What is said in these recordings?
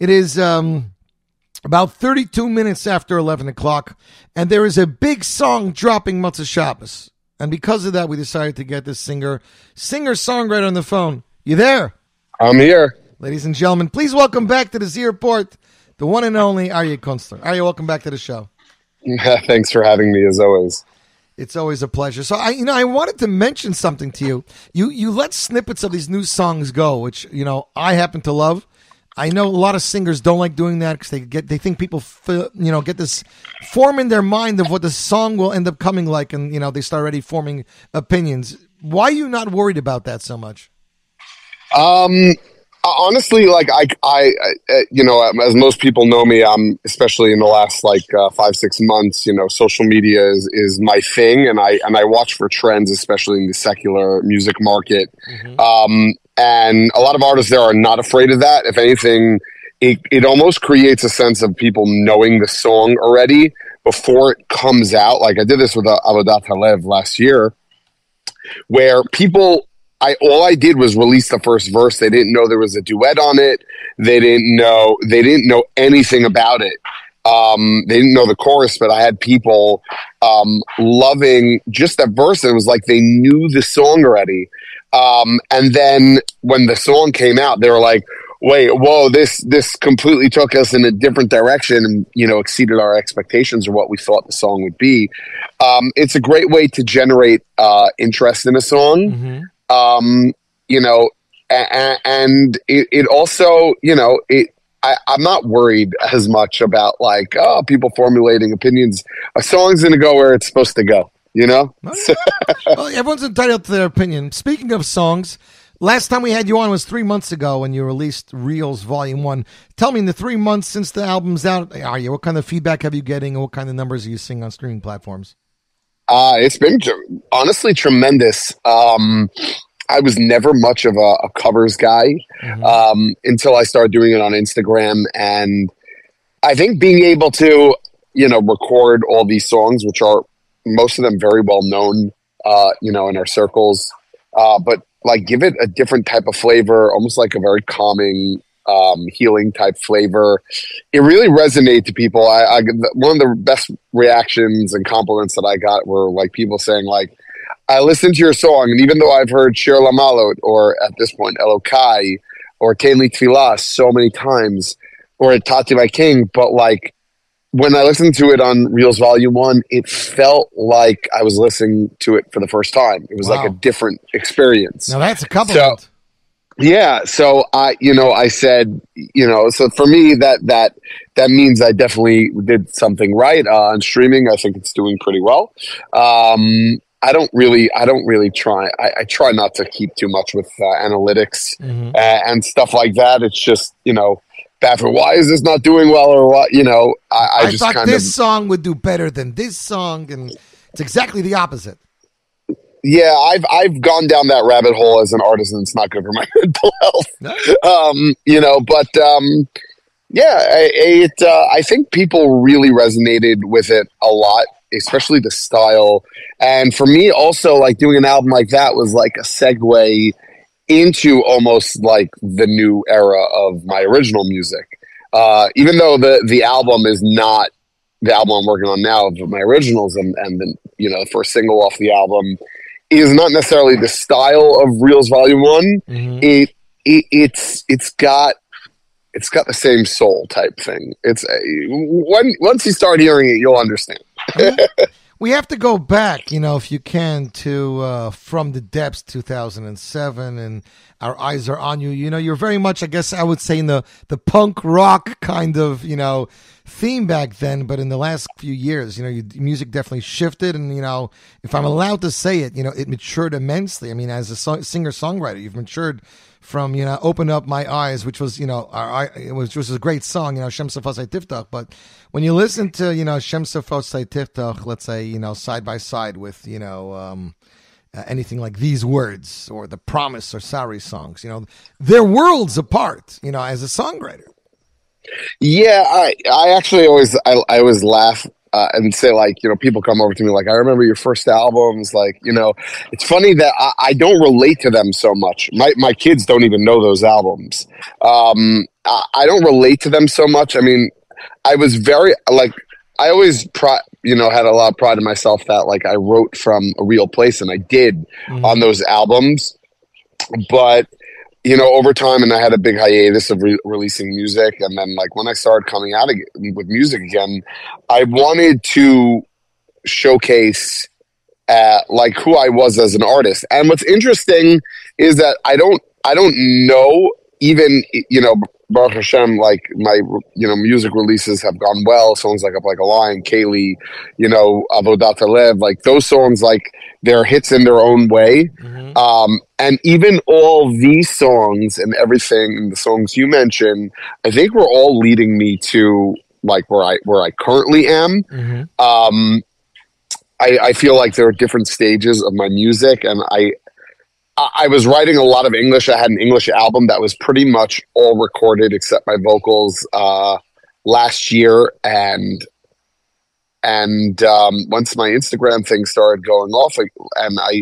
It is about 32 minutes after 11 o'clock, and there is a big song dropping Motzei Shabbos. And because of that, we decided to get this singer-songwriter on the phone. You there? I'm here. Ladies and gentlemen, please welcome back to the Z Report, the one and only Aryeh Kunstler. Aryeh, welcome back to the show. Thanks for having me, as always. It's always a pleasure. So I wanted to mention something to you. You let snippets of these new songs go, which I happen to love. I know a lot of singers don't like doing that because they think people get this form in their mind of what the song will end up coming like, and they start already forming opinions. Why are you not worried about that so much? Honestly, like I as most people know me, especially in the last 5-6 months, social media is my thing, and I watch for trends, especially in the secular music market. Mm-hmm. And a lot of artists there are not afraid of that. If anything, it almost creates a sense of people knowing the song already before it comes out. Like I did this with Avodat Halev last year, where all I did was release the first verse. They didn't know there was a duet on it. They didn't know anything about it. They didn't know the chorus, but I had people loving just that verse. It was like they knew the song already. And then when the song came out, they were like, wait, whoa, this completely took us in a different direction and, exceeded our expectations or what we thought the song would be. It's a great way to generate interest in a song. Mm-hmm. And it also, I'm not worried as much about people formulating opinions. A song's going to go where it's supposed to go, Well, everyone's entitled to their opinion. Speaking of songs, last time we had you on was 3 months ago when you released Reels Volume 1. Tell me, in the 3 months since the album's out, what kind of feedback have you getting, and what kind of numbers are you seeing on streaming platforms? It's been honestly tremendous. I was never much of a covers guy until I started doing it on Instagram. And I think being able to, record all these songs, which are most of them very well known, in our circles, but give it a different type of flavor, almost like a very calming, healing type flavor. It really resonated to people. One of the best reactions and compliments that I got were people saying I listened to your song, and even though I've heard Shir Lamalot, or at this point Elokai, or Tein Li Tfilah so many times, or Tati My King, but when I listened to it on Reels Volume 1, it felt like I was listening to it for the first time. It was like a different experience. Now that's a compliment. So, yeah, so I said, so for me that means I definitely did something right on streaming. I think it's doing pretty well. I don't really try. I try not to keep too much with analytics and stuff like that. It's just why is this not doing well, or what? I just thought this song would do better than this song, and it's exactly the opposite. Yeah, I've gone down that rabbit hole as an artist, and it's not good for my mental health. I think people really resonated with it a lot, especially the style. And for me also, doing an album like that was like a segue into almost the new era of my original music. Even though the album is not the album I'm working on now of my originals, and the first single off the album is not necessarily the style of Reels Volume 1. Mm-hmm. It's got the same soul type thing. It's once you start hearing it, you'll understand. We have to go back, if you can, to From the Depths 2007, and Our Eyes Are On You. You're very much, I guess I would say, in the punk rock kind of, theme back then. But in the last few years, your music definitely shifted. And, if I'm allowed to say it, it matured immensely. I mean, as a singer-songwriter, you've matured from, Open Up My Eyes, which was, which was a great song, Shem Sefosai Tiftach. But when you listen to, Shem Sefosai Tiftach, let's say, side by side with, anything like These Words or The Promise or Sorry songs, they're worlds apart, as a songwriter. Yeah, I actually always laugh and say, people come over to me I remember your first albums. It's funny that I don't relate to them so much. My kids don't even know those albums. I don't relate to them so much. I mean, I was very like I always had a lot of pride in myself that like I wrote from a real place, and I did on those albums. But over time, and I had a big hiatus of releasing music, and then like when I started coming out with music again, I wanted to showcase like who I was as an artist. And what's interesting is that I don't know, even Baruch Hashem, like my music releases have gone well. Songs like Up Like a Lion, Kaylee, Avodat Lev, like those songs, like they're hits in their own way. And even all these songs and everything, the songs you mentioned, I think were all leading me to like where I currently am. I feel like there are different stages of my music, and I was writing a lot of English. I had an English album that was pretty much all recorded except my vocals last year, and once my Instagram thing started going off, and I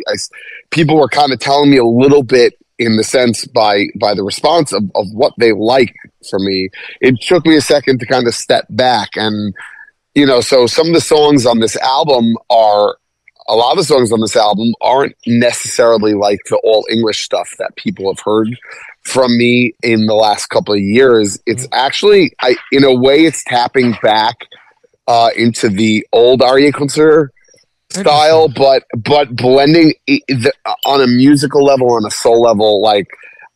people were kind of telling me a little bit in the sense by the response of what they like from me. It took me a second to kind of step back, and so some of the songs on this album a lot of the songs on this album aren't necessarily like the all English stuff that people have heard from me in the last couple of years. It's actually, in a way, it's tapping back into the old Aryeh Kunstler style, but blending on a musical level, on a soul level. Like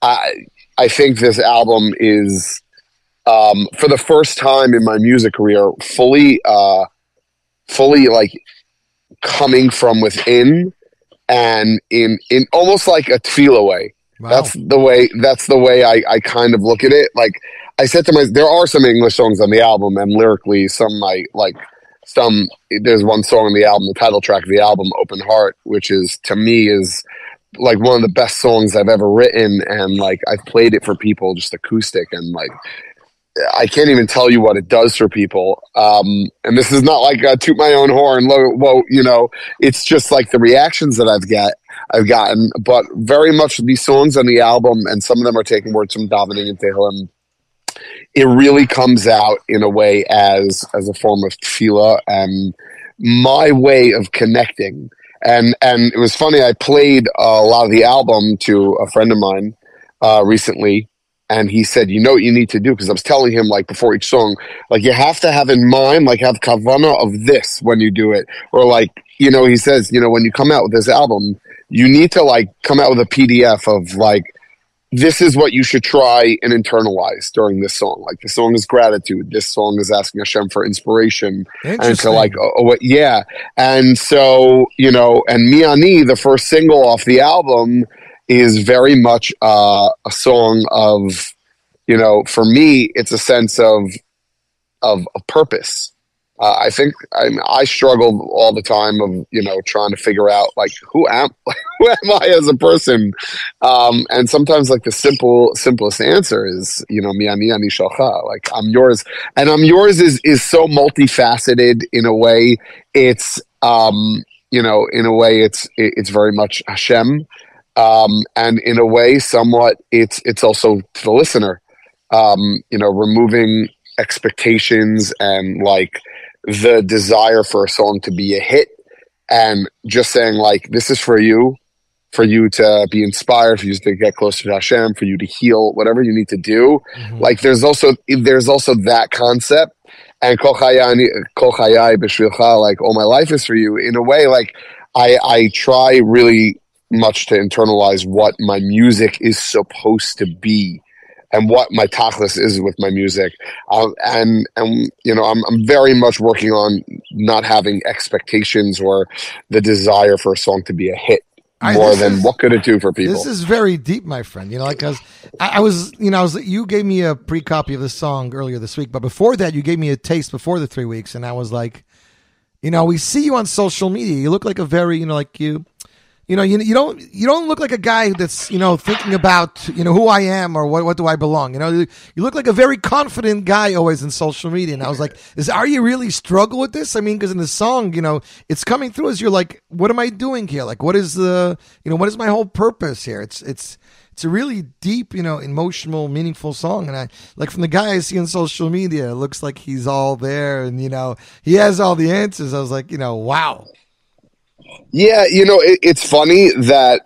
I think this album is, for the first time in my music career, fully like coming from within, and in almost like a tefillah way. Wow. That's the way I kind of look at it. Like I said to myself, there are some English songs on the album, and lyrically some there's one song on the album, the title track of the album, Open Heart, which is, to me, is like one of the best songs I've ever written. And like, I've played it for people just acoustic, and like, I can't even tell you what it does for people. And this is not like toot my own horn. Well, it's just like the reactions that I've gotten, but very much these songs on the album, and some of them are taking words from davening and tehillim. It really comes out in a way as a form of tefillah and my way of connecting. And it was funny. I played a lot of the album to a friend of mine recently. And he said, what you need to do, because I was telling him, like, before each song, like, you have to have in mind, like, have kavanah of this when you do it. Or, like, he says, when you come out with this album, you need to, like, come out with a PDF of, like, this is what you should try and internalize during this song. Like, the song is gratitude. This song is asking Hashem for inspiration. And to, like, yeah. And so, and Mi Ani, the first single off the album, is very much a song of, for me, it's a sense of purpose. I think I struggle all the time of, trying to figure out, like, who am I as a person? And sometimes, like, the simplest answer is, Mi ani shalcha, like, I'm yours. And I'm yours is so multifaceted in a way. It's, in a way it's very much Hashem. And in a way, somewhat, it's also to the listener, removing expectations and like the desire for a song to be a hit, and just saying like, this is for you to be inspired, for you to get closer to Hashem, for you to heal, whatever you need to do. Like there's also that concept, and kol chayai b'shvilcha, like all my life is for you. In a way, like I try really much to internalize what my music is supposed to be and what my tachlis is with my music. And I'm very much working on not having expectations or the desire for a song to be a hit more than what could it do for people. This is very deep, my friend. Like, cause you gave me a pre-copy of the song earlier this week, but before that, you gave me a taste before the 3 weeks. And I was like, we see you on social media. You look like a very, you don't look like a guy that's, thinking about, who I am or what do I belong. You look like a very confident guy always in social media. And I was like, are you really struggle with this? I mean, because in the song, it's coming through as you're like, what am I doing here? Like, what is what is my whole purpose here? It's it's a really deep, emotional, meaningful song. And I like from the guy I see on social media, it looks like he's all there and, he has all the answers. I was like, wow. Yeah, it's funny that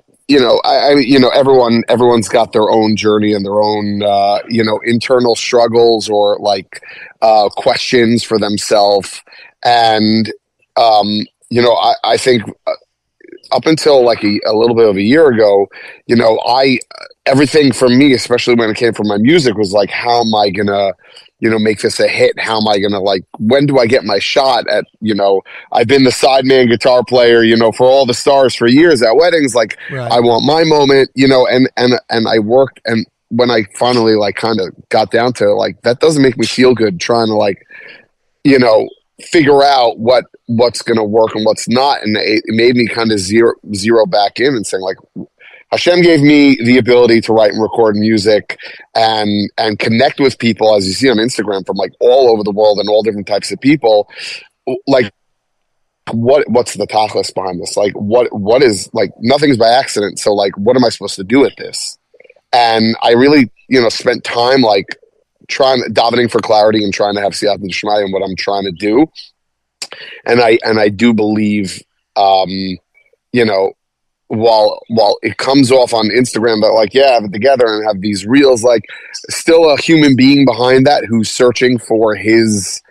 everyone's got their own journey and their own internal struggles or like questions for themselves, and I think up until like a little bit of a year ago, everything for me, especially when it came from my music, was like, how am I gonna make this a hit? How am I gonna, like, when do I get my shot at, I've been the sideman guitar player, for all the stars for years at weddings. Like, right. I want my moment, and I worked. And when I finally like kind of got down to like, that doesn't make me feel good trying to like, figure out what's going to work and what's not. And it made me kind of zero back in and saying like, Hashem gave me the ability to write and record music and connect with people, as you see on Instagram, from like all over the world and all different types of people. Like, what's the tachlis behind this? Like, what is, like, nothing's by accident. So like, what am I supposed to do with this? And I really, spent time like davening for clarity and trying to have siyata d'shmaya in what I'm trying to do. And I do believe, while it comes off on Instagram that like, yeah, have it together and have these reels, like, still a human being behind that who's searching for his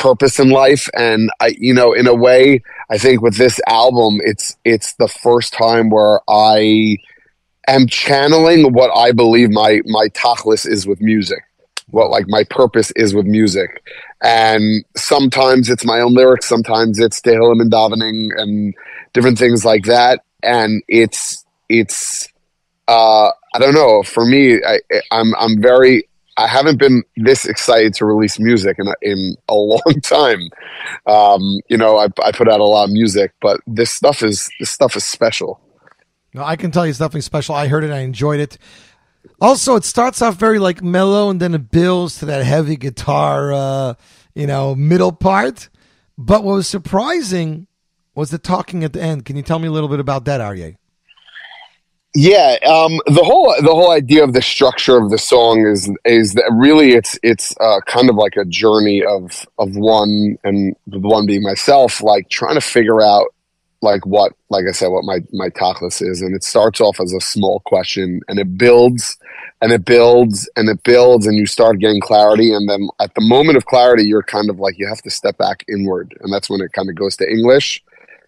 purpose in life. And I, in a way, I think with this album, it's the first time where I am channeling what I believe my tachlis is with music, what like my purpose is with music. And sometimes it's my own lyrics, sometimes it's tehillim and davening and different things like that. And it's I don't know, for me, I haven't been this excited to release music in a long time. I put out a lot of music, but this stuff is special. No, I can tell you it's definitely special. I heard it, I enjoyed it. Also, it starts off very like mellow, and then it builds to that heavy guitar, middle part. But what was surprising was the talking at the end. Can you tell me a little bit about that, Aryeh? Yeah, the whole idea of the structure of the song is that really it's kind of like a journey of one, and the one being myself, like trying to figure out what my tachlis is. And it starts off as a small question, and it builds and it builds and it builds, and you start getting clarity. And then at the moment of clarity, you're kind of like, you have to step back inward. And that's when it kind of goes to English.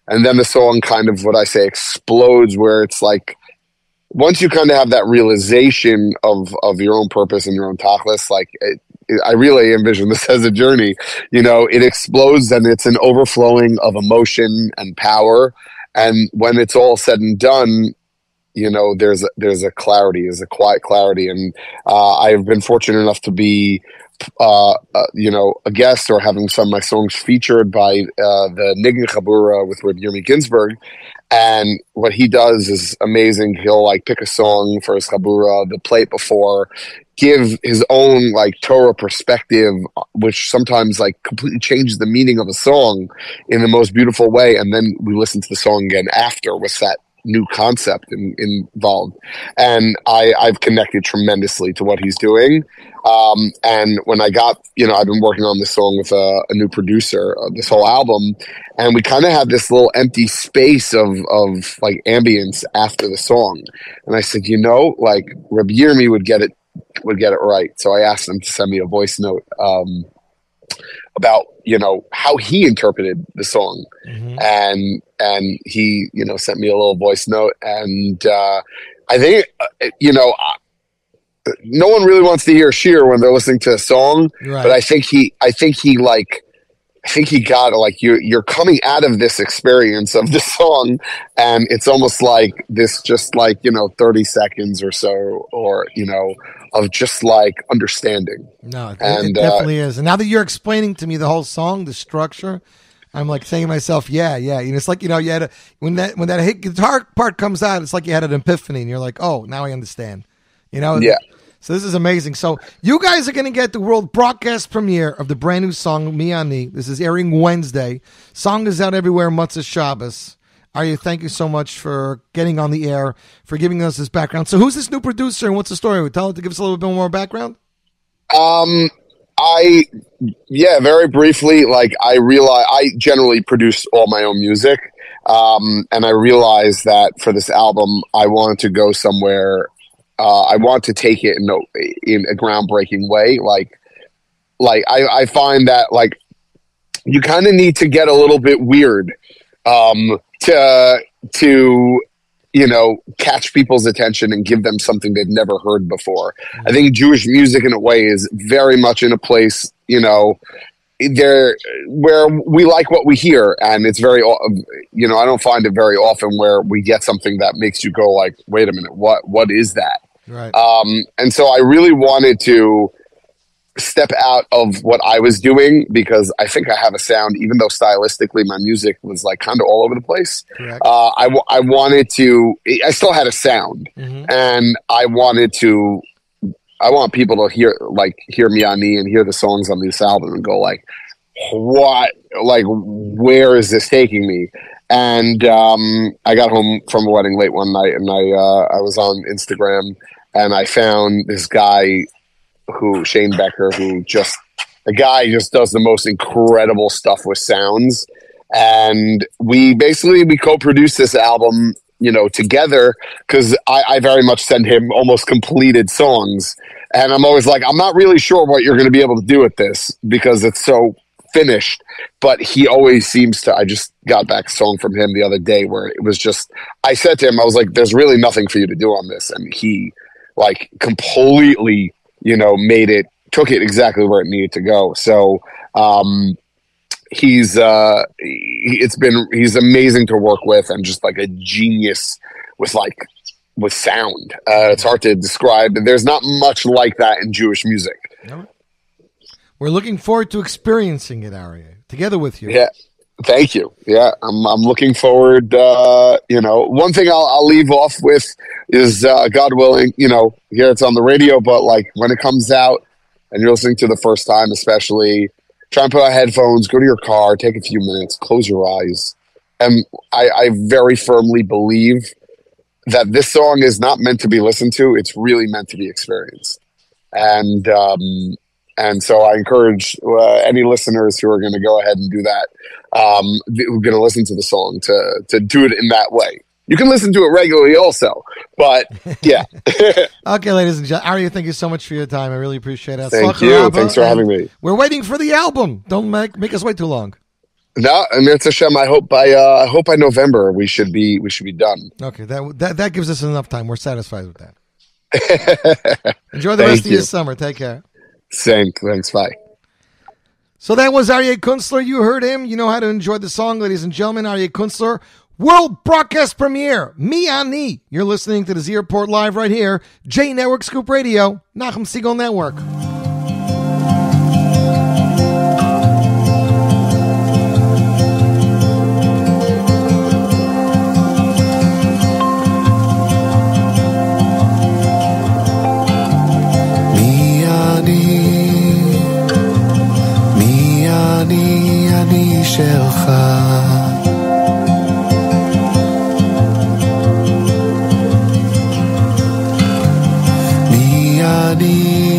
And then the song kind of, what I say, explodes, where it's like, once you kind of have that realization of your own purpose and your own tachlis, like I really envision this as a journey. It explodes, and it's an overflowing of emotion and power. And when it's all said and done, there's a clarity, there's a quiet clarity. And I've been fortunate enough to be, a guest or having some of my songs featured by the Niggin Chabura with Rabbi Yirmi Ginsburg. And what he does is amazing. He'll like pick a song for his Chabura, the play it before, give his own like Torah perspective, which sometimes like completely changes the meaning of a song in the most beautiful way. And then we listen to the song again after with that new concept involved. And I've connected tremendously to what he's doing. And when I got, I've been working on this song with a new producer, this whole album, and we kind of had this little empty space of like ambience after the song. And I said, like Rabbi Yirmi would get it right. So I asked him to send me a voice note, about, how he interpreted the song. Mm-hmm. And he, sent me a little voice note. And, I think, no one really wants to hear shir when they're listening to a song, right. But I think he got like, you're coming out of this experience of the song, and it's almost like this, just like, 30 seconds or so, or, of just like understanding. No, it definitely is. And now that you're explaining to me the whole song, the structure, I'm like saying to myself, yeah. It's like, you had when that hit guitar part comes out, it's like you had an epiphany, and you're like, oh, now I understand. Yeah. So this is amazing. So you guys are going to get the world broadcast premiere of the brand new song, Mi Ani. This is airing Wednesday. Song is out everywhere, Matzah Shabbos. Aryeh, thank you so much for getting on the air, for giving us this background. So who's this new producer and what's the story? Tell it to give us a little bit more background. Very briefly, like I generally produce all my own music. And I realized that for this album, I wanted to go somewhere. I want to take it in a groundbreaking way. I find that like you kind of need to get a little bit weird, to catch people's attention and give them something they've never heard before. I think Jewish music in a way is very much in a place, there where we like what we hear, and it's very, I don't find it very often where we get something that makes you go like, wait a minute, what is that? Right. And so I really wanted to step out of what I was doing, because I think I have a sound, even though stylistically my music was like kind of all over the place. Correct. I still had a sound, and I want people to hear me and hear the songs on this album and go like, what, like, where is this taking me? And I got home from a wedding late one night, and I was on Instagram, and I found this guy Shane Becker, the guy just does the most incredible stuff with sounds. And we co-produced this album, together, because I very much send him almost completed songs. And I'm always like, I'm not really sure what you're going to be able to do with this, because it's so finished. But he always seems to, I just got back a song from him the other day where it was just, I said to him, I was like, there's really nothing for you to do on this. And he like completely, took it exactly where it needed to go. So, he's amazing to work with, and just like a genius with sound. It's hard to describe. There's not much like that in Jewish music. We're looking forward to experiencing it, Aryeh, together with you. Yeah. Thank you. Yeah, I'm looking forward. One thing I'll leave off with is, God willing, here it's on the radio, but like when it comes out and you're listening to the first time, especially, try and put on headphones, go to your car, take a few minutes, close your eyes. And I very firmly believe that this song is not meant to be listened to. It's really meant to be experienced. And so I encourage any listeners who are going to go ahead and do that, who are going to listen to the song, to do it in that way. You can listen to it regularly also, but yeah. Okay, ladies and gentlemen. Aryeh, thank you so much for your time. I really appreciate it. Thank you. Thanks for having me. We're waiting for the album. Don't make us wait too long. No, Amir Hashem, I hope by November we should be done. Okay, that gives us enough time. We're satisfied with that. Enjoy the rest of your summer. Take care. Same. Thanks. Bye. So that was Aryeh Kunstler. You heard him. You know how to enjoy the song, ladies and gentlemen. Aryeh Kunstler, world broadcast premiere. Mi Ani. You're listening to the Z Report Live right here. J Network Scoop Radio. Nachum Segal Network. אני שלך מי אני